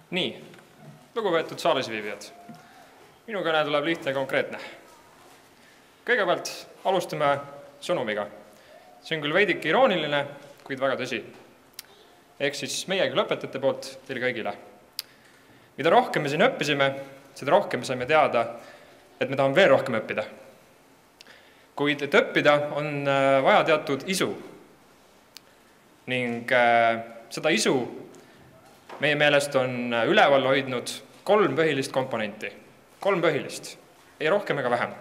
Nii, lugupeetud saalisviibijad. Minu kõne tuleb lihtne ja konkreetne. Kõigepealt alustame sõnumiga. See on küll veidike irooniline, kuid väga tõsi. Ehk siis meiegi lõpetajate poolt teile kõigile. Mida rohkem me siin õppisime, seda rohkem saime teada, et me tahame veel rohkem õppida. Kuid et õppida on vaja teatud isu. Ning seda isu meie meelest on üleval hoidnud 3 põhilist komponenti. 3 põhilist, ei rohkem ega vähem.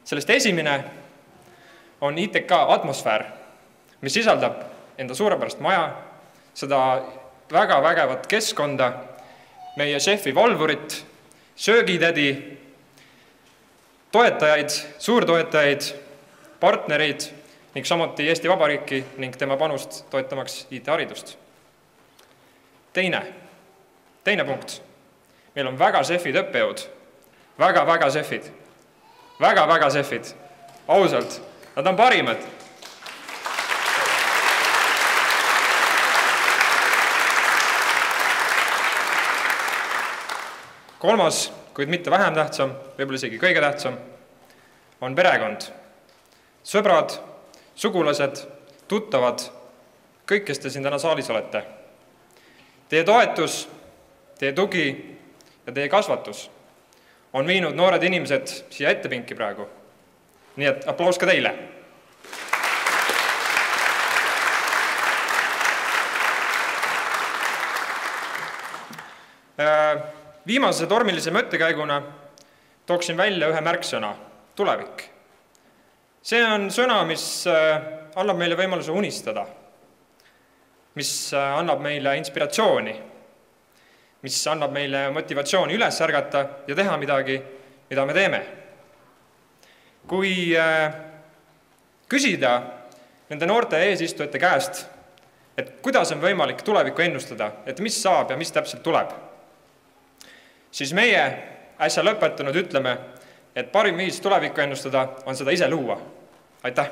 Sellest esimene on ITK atmosfäär, mis sisaldab enda suurepärast maja, seda väga vägevat keskkonda, meie šefi Volvurit, söögitädi, toetajaid, suurtoetajaid, partnereid ning samuti Eesti Vabariiki ning tema panust toetamaks IT-haridust. Teine punkt. Meil on väga šefid õppejõud. Väga šefid. Väga šefid. Ausalt. Nad on parimad. Kolmas, kuid mitte vähem tähtsam, võib-olla isegi kõige tähtsam, on perekond. Sõbrad, sugulased, tuttavad, kõik, kes te siin täna saalis olete. Teie toetus, teie tugi ja teie kasvatus on viinud noored inimesed siia ettepinki praegu. Nii et aplaus ka teile. Viimase tormilise mõttekäiguna tooksin välja ühe märksõna, tulevik. See on sõna, mis annab meile võimaluse unistada, mis annab meile inspiratsiooni, mis annab meile motivatsiooni üles ärgata ja teha midagi, mida me teeme. Kui küsida nende noorte eesistujate käest, et kuidas on võimalik tulevikku ennustada, et mis saab ja mis täpselt tuleb, siis meie äsja lõpetanud ütleme, et parim viis tulevikku ennustada on seda ise luua. Aitäh!